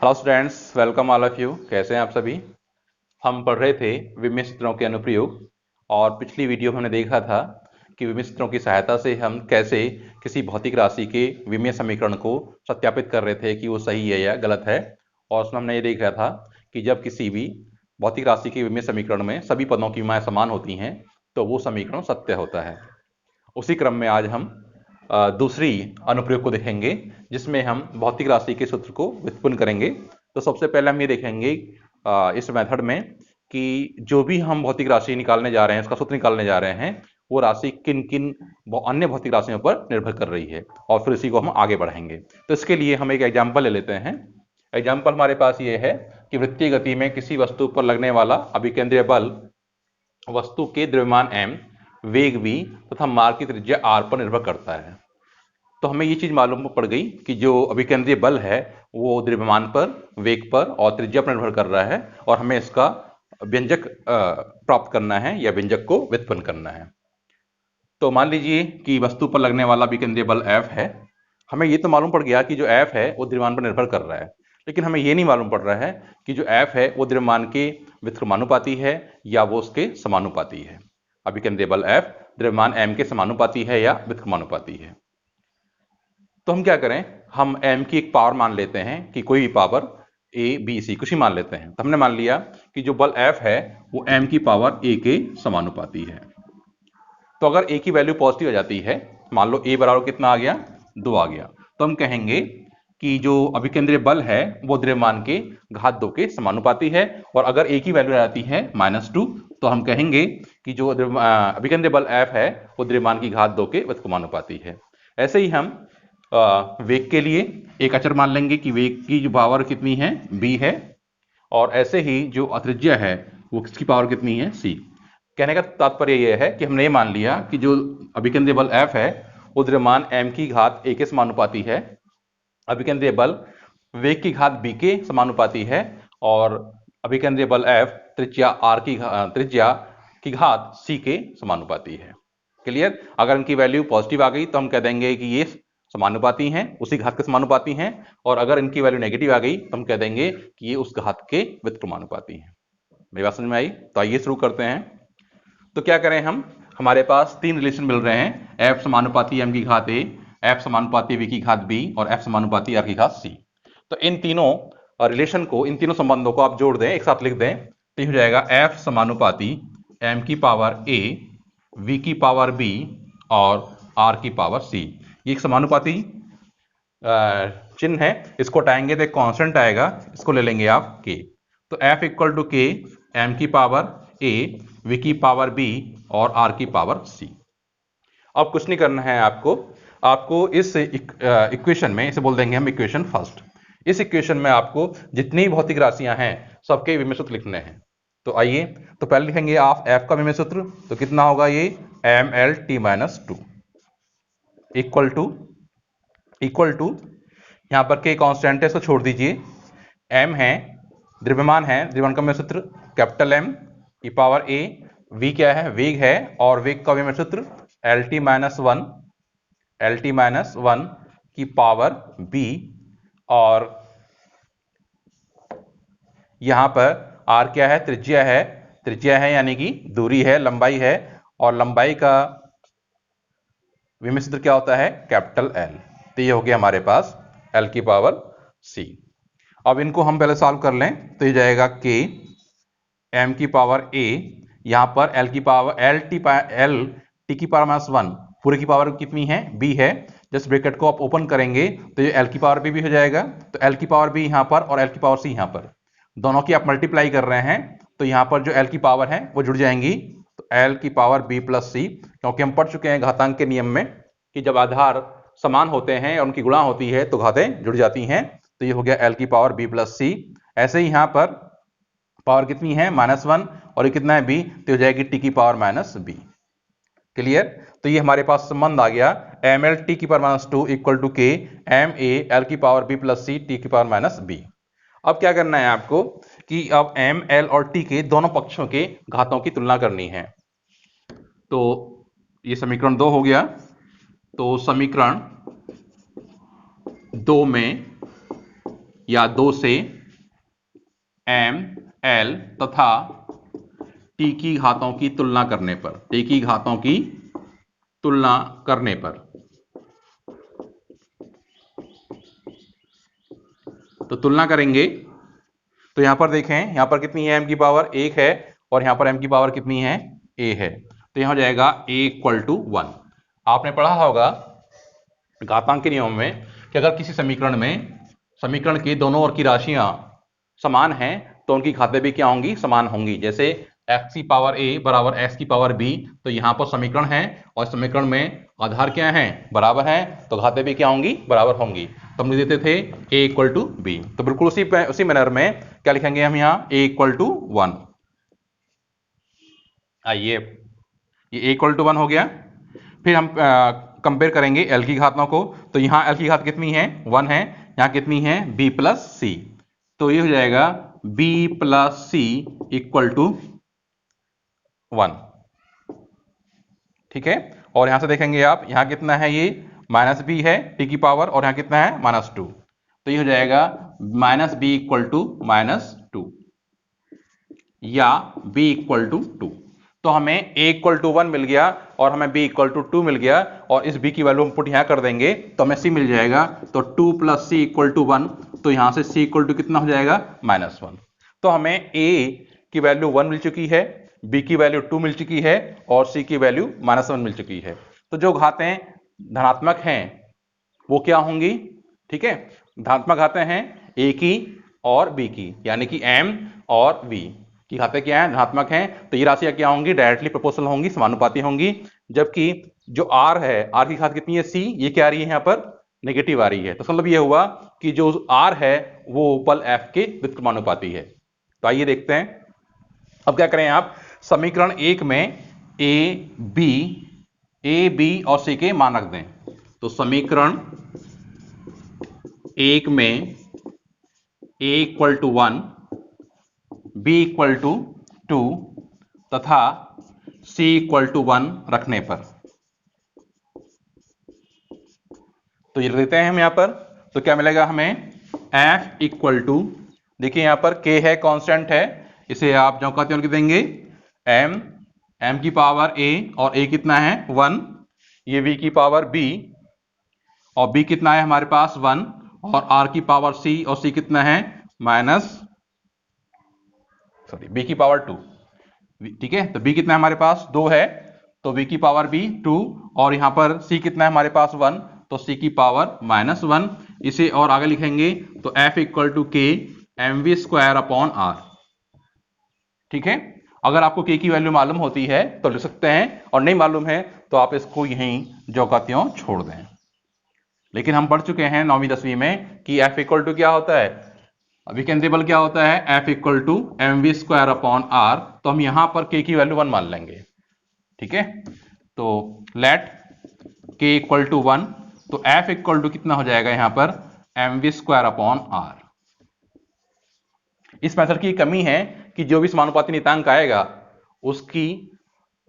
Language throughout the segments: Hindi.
Hello students, welcome all of you. कैसे हैं आप सभी। हम पढ़ रहे थे विभिन्न सूत्रों के अनुप्रयोग। और पिछली वीडियो में हमने देखा था कि विभिन्न सूत्रों की सहायता से हम कैसे किसी भौतिक राशि के विमीय समीकरण को सत्यापित कर रहे थे कि वो सही है या गलत है। और उसमें हमने ये देखा था कि जब किसी भी भौतिक राशि के विमीय समीकरण में सभी पदों की माएँ समान होती हैं तो वो समीकरण सत्य होता है। उसी क्रम में आज हम दूसरी अनुप्रयोग को देखेंगे जिसमें हम भौतिक राशि के सूत्र को व्युत्पन्न करेंगे। तो सबसे पहले हम ये देखेंगे इस मेथड में कि जो भी हम भौतिक राशि निकालने जा रहे हैं, इसका सूत्र निकालने जा रहे हैं, वो राशि किन किन अन्य भौतिक राशियों पर निर्भर कर रही है, और फिर इसी को हम आगे बढ़ाएंगे। तो इसके लिए हम एक एग्जाम्पल ले लेते हैं। एग्जाम्पल हमारे पास ये है कि वृत्तीय गति में किसी वस्तु पर लगने वाला अभिकेंद्रीय बल वस्तु के द्रव्यमान m, वेग v तथा मार्ग की त्रिज्या r पर निर्भर करता है। तो हमें ये चीज मालूम पड़ गई कि जो अभिकेंद्रीय बल है वो द्रव्यमान पर, वेग पर और त्रिज्या पर निर्भर कर रहा है, और हमें इसका व्यंजक प्राप्त करना है या व्यंजक को व्युत्पन्न करना है। तो मान लीजिए कि वस्तु पर लगने वाला अभिकेंद्रीय बल F है। हमें ये तो मालूम पड़ गया कि जो F है वो द्रव्यमान पर निर्भर कर रहा है, लेकिन हमें ये नहीं मालूम पड़ रहा है कि जो F है वो द्रव्यमान के व्युत्क्रमानुपाती है या वो उसके समानुपाती है। अभिकेंद्रीय बल F द्रव्यमान m के समानुपाती है या व्युत्क्रमानुपाती है। तो हम क्या करें, हम m की एक पावर मान लेते हैं कि कोई भी पावर a b c कुछ ही मान लेते हैं। तो हमने मान लिया कि जो बल F है वो m की पावर a के समानुपाती है। तो अगर a की वैल्यू पॉजिटिव आ जाती है, मान लो a बराबर कितना आ गया, 2 आ गया, तो हम कहेंगे कि जो अभिकेंद्रीय बल है वो द्रव्यमान के घात 2 के समानुपाती है। और अगर a की वैल्यू आ जाती है -2, तो हम कहेंगे कि जो अभिकेंद्रीय बल F है वो द्रव्यमान की घात 2 के व्युत्क्रमानुपाती है। ऐसे ही हम वेग के लिए एक अचर मान लेंगे कि वेग की जो पावर कितनी है, b है। और ऐसे ही जो त्रिज्या है वो किसकी पावर कितनी है, c। कहने का तात्पर्य यह है कि हमने ये मान लिया कि जो अभिकेंद्रीय बल F है वो द्रव्यमान m की घात a के समानुपाती है, अभिकेंद्रीय बल वेग की घात b के समानुपाती है, और अभिकेंद्रीय बल F त्रिज्या की घात c के समानुपाती है। क्लियर। अगर इनकी वैल्यू पॉजिटिव आ गई तो हम कह देंगे कि ये समानुपाती हैं, उसी घात के समानुपाती हैं, और अगर इनकी वैल्यू नेगेटिव आ गई तो हम कह देंगे कि ये उस घात के व्युत्क्रमानुपाती हैं। मेरी बात समझ में आई? तो आइए शुरू करते हैं। तो क्या करें हम, हमारे पास तीन रिलेशन मिल रहे हैं, f समानुपाती m की घात a, f समानुपाती v की घात b और f समानुपाती r की घात c। तो इन तीनों रिलेशन को, इन तीनों संबंधों को आप जोड़ दें, एक साथ लिख दें, तो हो जाएगा f समानुपाती m की पावर a, v की पावर b और r की पावर c। ये एक समानुपाती चिन्ह है, इसको हटाएंगे तो एक कांस्टेंट आएगा, इसको ले लेंगे आप k। तो f equal to k, m की पावर a, v की पावर b और r की पावर c। अब कुछ नहीं करना है आपको, इस इक्वेशन में, इसे बोल देंगे हम इक्वेशन फर्स्ट। इस इक्वेशन में आपको जितनी भौतिक राशियां हैं सबके विमीय सूत्र लिखने हैं। तो आइए, तो पहले लिखेंगे आप f का विमीय सूत्र। तो कितना होगा ये, mlt-2 इक्वल टू यहां पर k कांस्टेंट है, इसको छोड़ दीजिए, m है द्रव्यमान है, द्रव्यमान का विमीय सूत्र कैपिटल M की पावर a, v क्या है, वेग है, और वेग का विमीय सूत्र LT-1 की पावर b, और यहां पर r क्या है, त्रिज्या है यानी कि दूरी है, लंबाई है, और लंबाई का विमीय सूत्र क्या होता है, कैपिटल L। तो ये हो गया हमारे पास L की पावर c। अब इनको हम पहले सॉल्व कर लें, तो ये जाएगा k m की पावर a, यहां पर L t की पावर -1, पूरे की पावर कितनी है, b है। जस्ट ब्रैकेट को आप ओपन करेंगे तो ये L की पावर b भी हो जाएगा। तो L की पावर b यहां पर और L की पावर c यहां पर, दोनों की आप मल्टीप्लाई कर रहे हैं, तो यहां पर जो L की पावर है वो जुड़ जाएंगी। तो L की पावर b प्लस c, क्योंकि हम पढ़ चुके हैं घातांक के नियम में कि जब आधार समान होते हैं और उनकी गुणा होती है तो घातें जुड़ जाती हैं। तो ये हो गया L की पावर b प्लस c। ऐसे ही यहां पर पावर कितनी है, -1, और ये कितना है, b, तो हो जाएगी t की पावर -b। क्लियर। तो ये हमारे पास संबंध आ गया, ml t की पावर -2 equal to k m a l की पावर b प्लस c t की पावर -b। अब क्या करना है आपको कि अब m, l और t के दोनों पक्षों के घातों की तुलना करनी है। तो ये समीकरण 2 हो गया। तो समीकरण 2 में या 2 से m l तथा t की घातों की तुलना करने पर, t की घातों की तुलना करने पर, तो तुलना करेंगे तो यहां पर देखें, यहां पर कितनी है, m की पावर 1 है और यहां पर m की पावर कितनी है, a है। तो यहां हो जाएगा a इक्वल टू 1। आपने पढ़ा होगा घातांक के नियम में कि अगर किसी समीकरण की दोनों ओर की राशियां समान हैं तो उनकी घातें भी क्या होंगी, समान होंगी। जैसे x की पावर a बराबर x की पावर b, तो यहां पर समीकरण है और समीकरण में आधार क्या है, बराबर है, तो घातें भी क्या होंगी, बराबर होंगी। तो हम लिख देते थे a इक्वल टू b। तो बिल्कुल उसी मैनर में क्या लिखेंगे हम यहाँ, a इक्वल टू 1। आइए, ये a इक्वल टू 1 हो गया। फिर हम कंपेयर करेंगे l की घातों को। तो यहाँ l की घात कितनी है, 1 है, यहाँ कितनी है, b प्लस सी। तो ये हो जाएगा b plus c equal to 1। ठीक है, और यहां से देखेंगे आप, यहाँ कितना है, ये माइनस बी है t की पावर, और यहाँ कितना है, -2। तो ये हो जाएगा माइनस बी इक्वल टू -2 या b इक्वल टू 2। तो हमें a इक्वल टू 1 मिल गया और हमें b इक्वल टू 2 मिल गया, और इस b की वैल्यू हम पुट यहां कर देंगे तो हमें c मिल जाएगा। तो 2 प्लस सी इक्वल टू 1, तो यहां से c इक्वल टू कितना हो जाएगा, -1। तो हमें a की वैल्यू 1 मिल चुकी है, b की वैल्यू 2 मिल चुकी है और c की वैल्यू -1 मिल चुकी है। तो जो घातें धनात्मक हैं वो क्या होंगी, ठीक है, धनात्मक घातें हैं a की और b की, यानी कि m और v की घातें क्या हैं, धनात्मक हैं। तो ये राशियां क्या होंगी, डायरेक्टली प्रोपोर्शनल होंगी, समानुपाती होंगी। जबकि जो r है, r की घात कितनी है, c, ये क्या आ रही है, यहाँ पर नेगेटिव आ रही है। तो मतलब ये हुआ कि जो r है वो बल f के व्युत्क्रमानुपाती है। तो आइए देखते हैं अब क्या करें आप। समीकरण 1 में a b और c के मान रख दें। तो समीकरण 1 में a equal to 1, b equal to 2 तथा c इक्वल टू 1 रखने पर, तो ये देते हैं हम यहां पर। तो क्या मिलेगा हमें, f इक्वल टू, देखिए यहां पर k है, कांस्टेंट है, इसे आप जो कहते हैं लिख देंगे m की पावर a, और a कितना है, 1, ये v की पावर b, और b कितना है हमारे पास 1, और r की पावर c, और c कितना है, b की पावर 2। ठीक है, तो b कितना है हमारे पास, 2 है, तो v की पावर b 2, और यहां पर c कितना है हमारे पास 1, तो c की पावर -1। इसे और आगे लिखेंगे तो f equal to k mv square upon r। ठीक है, अगर आपको k की वैल्यू मालूम होती है तो लिख सकते हैं, और नहीं मालूम है तो आप इसको यहीं जो का त्यों छोड़ दें। लेकिन हम पढ़ चुके हैं 9वीं 10वीं में कि f इक्वल टू क्या होता है, विकेंद्रीय बल क्या होता है, F equal to mv square upon r। तो हम यहां पर k की वैल्यू 1 मान लेंगे। ठीक है, तो लेट k इक्वल टू 1, तो F इक्वल टू कितना हो जाएगा यहां पर, mv स्क्वायर अपॉन r। इस मेथड की कमी है कि जो भी समानुपाती नियतांक आएगा उसकी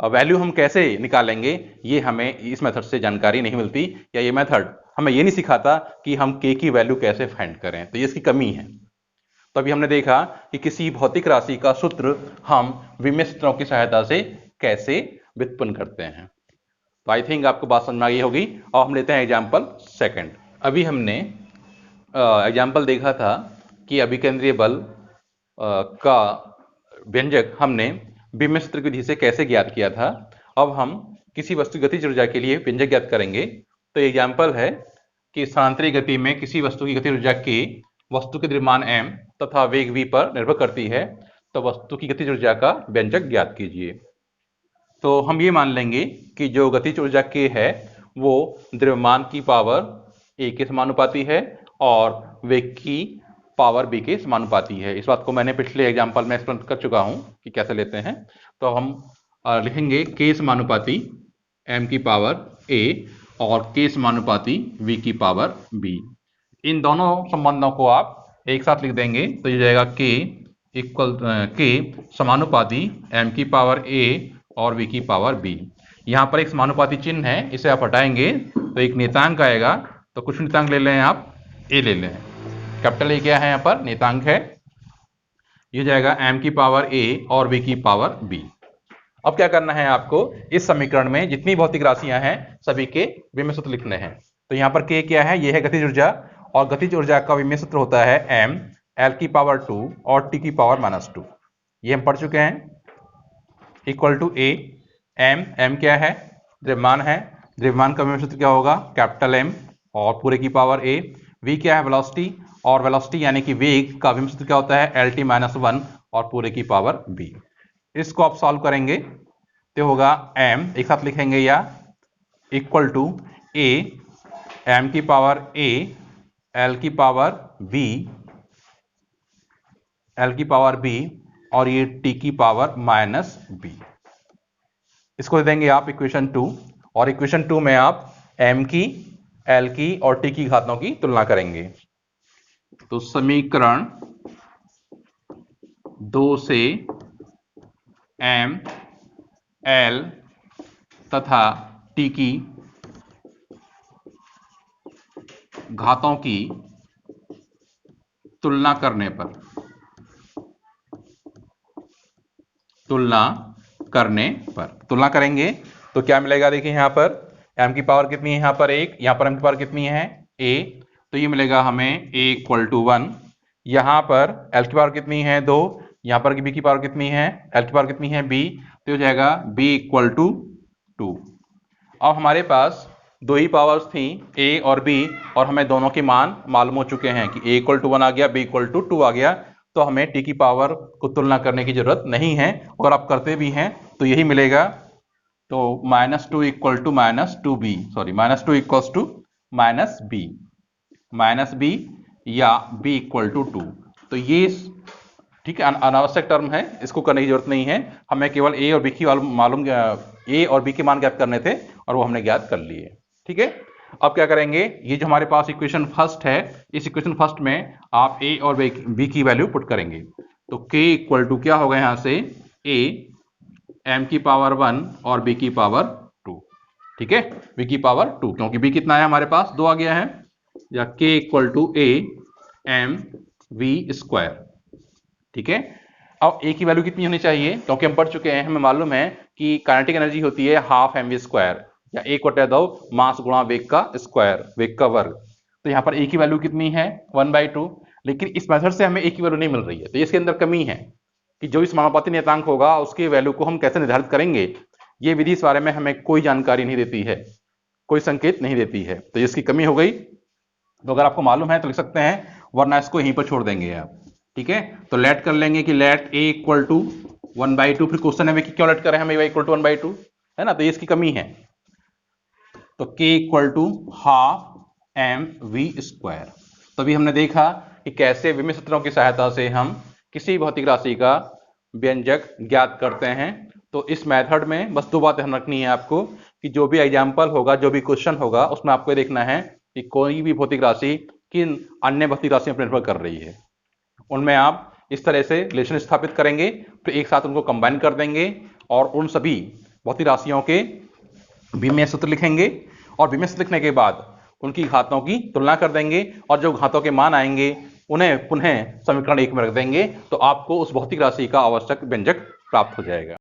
वैल्यू हम कैसे निकालेंगे, ये हमें इस मेथड से जानकारी नहीं मिलती, या ये मेथड हमें ये नहीं सिखाता कि हम k की वैल्यू कैसे फाइंड करें। तो ये इसकी कमी है। तो अभी हमने देखा कि किसी भौतिक राशि का सूत्र हम विमीय सूत्रों की सहायता से कैसे व्युत्पन्न करते हैं। तो आई थिंक आपको बात समझ में आ गई होगी। और हम लेते हैं एग्जाम्पल सेकंड। अभी हमने एग्जाम्पल देखा था कि अभिकेंद्रीय बल का व्यंजक हमने विमीय सूत्र विधि से कैसे ज्ञात किया था। अब हम किसी वस्तु की गतिज ऊर्जा के लिए व्यंजक ज्ञात करेंगे। तो एग्जाम्पल है कि स्थानांतरित गति में किसी वस्तु की गतिज ऊर्जा k वस्तु के द्रव्यमान m तथा वेग v पर निर्भर करती है, तो वस्तु की गतिज ऊर्जा का व्यंजक ज्ञात कीजिए। तो हम ये मान लेंगे कि जो गतिज ऊर्जा k है वो द्रव्यमान की पावर a के समानुपाती है और वेग की पावर b के समानुपाती है। इस बात को मैंने पिछले एग्जाम्पल में एक्सप्लेन कर चुका हूं कि कैसे लेते हैं। तो हम लिखेंगे k समानुपाती m की पावर a और k समानुपाती v की पावर b। इन दोनों संबंधों को आप एक साथ लिख देंगे तो ये जाएगा k समानुपाती m की पावर a और v की पावर b। यहाँ पर एक समानुपाती चिन्ह है, इसे आप हटाएंगे तो एक नियतांक आएगा। तो कुछ नियतांक ले लें आप, a ले लें, कैपिटल ए क्या है यहाँ पर, नियतांक है, ये जाएगा m की पावर a और b की पावर b। अब क्या करना है आपको, इस समीकरण में जितनी भौतिक राशियां हैं सभी के विमेय सूत्र लिखने हैं। तो यहाँ पर k क्या है, ये है गतिज ऊर्जा, और गतिज ऊर्जा का विमेय सूत्र होता है m l की पावर 2 और t की पावर -2। ये हम पढ़ चुके हैं। इक्वल टू a, m क्या है, द्रव्यमान है, द्रव्यमान का विमेय सूत्र क्या होगा, कैपिटल M और पूरे की पावर a। v क्या है, वेलोसिटी, और वेलोसिटी यानी कि वेग का विमेय सूत्र क्या होता है, LT-1 और पूरे की पावर b। इसको आप सॉल्व करेंगे तो होगा m, एक साथ लिखेंगे या, इक्वल टू a m की पावर a l की पावर b और ये t की पावर -b। इसको दे देंगे आप इक्वेशन 2, और इक्वेशन 2 में आप m की, l की और t की घातों की तुलना करेंगे। तो समीकरण 2 से m, l तथा t की घातों की तुलना करने पर, तुलना करेंगे तो क्या मिलेगा, देखिए यहां पर m की पावर कितनी है, यहां पर 1, यहां पर m की पावर कितनी है, a, तो ये मिलेगा हमें a = 1। यहां पर l की पावर कितनी है, 2, यहां पर b की पावर कितनी है, l की पावर कितनी है, b, तो हो जाएगा b = 2। अब हमारे पास दो ही पावर्स थी a और b, और हमें दोनों के मान मालूम हो चुके हैं कि a = 1 आ गया, b = 2 आ गया, तो हमें t की पावर को तुलना करने की जरूरत नहीं है। और आप करते भी हैं तो यही मिलेगा। तो -2 = -2b, सॉरी -2 = -b या b = 2। तो ये ठीक है, अनावश्यक टर्म है, इसको करने की जरूरत नहीं है। हमें केवल a और b की मालूम, a और b के मान ज्ञात करने थे और वो हमने ज्ञात कर लिए। ठीक है, अब क्या करेंगे, ये जो हमारे पास इक्वेशन फर्स्ट है, इस इक्वेशन फर्स्ट में आप a और b की वैल्यू पुट करेंगे। तो k = क्या होगा, यहां से a m की पावर 1 और b की पावर 2। ठीक है, b की पावर 2, क्योंकि b कितना है हमारे पास, 2 आ गया है, या k = a mv²। ठीक है, अब a की वैल्यू कितनी होनी चाहिए, क्योंकि हम पढ़ चुके हैं, हमें मालूम है कि काइनेटिक एनर्जी होती है 12 mv², या 1/2 मास गुणा वेग का स्क्वायर, वेग का वर्ग। तो यहाँ पर a की वैल्यू कितनी है, 1/2। लेकिन इस मेथड से हमें a की वैल्यू नहीं मिल रही है, तो इसके अंदर कमी है कि जो इस समानुपाती नियतांक होगा उसकी वैल्यू को हम कैसे निर्धारित करेंगे। ये विधि इस बारे में हमें कोई जानकारी नहीं देती है, कोई संकेत नहीं देती है, तो इसकी कमी हो गई। तो अगर आपको मालूम है तो लिख सकते हैं, वरना इसको यहीं पर छोड़ देंगे आप। ठीक है, तो लेट कर लेंगे कि लेट a = 1/2। फिर क्वेश्चन है कि क्यों लेट करें हमें, a = 1/2 है ना, तो ये इसकी कमी है। तो k = 12 mv²। तो अभी हमने देखा कि कैसे विमेय सूत्रों की सहायता से हम किसी भौतिक राशि का व्यंजक ज्ञात करते हैं। तो इस मेथड में बस दो बातें ध्यान रखनी है आपको, कि जो भी एग्जाम्पल होगा, जो भी क्वेश्चन होगा, उसमें आपको देखना है कि कोई भी भौतिक राशि किन अन्य भौतिक राशियों पर निर्भर कर रही है। उनमें आप इस तरह से रिलेशन स्थापित करेंगे, फिर एक साथ उनको कंबाइन कर देंगे और उन सभी भौतिक राशियों के विमेय सूत्र लिखेंगे, और विमेय सूत्र लिखने के बाद उनकी घातों की तुलना कर देंगे, और जो घातों के मान आएंगे उन्हें पुनः समीकरण 1 में रख देंगे, तो आपको उस भौतिक राशि का आवश्यक व्यंजक प्राप्त हो जाएगा।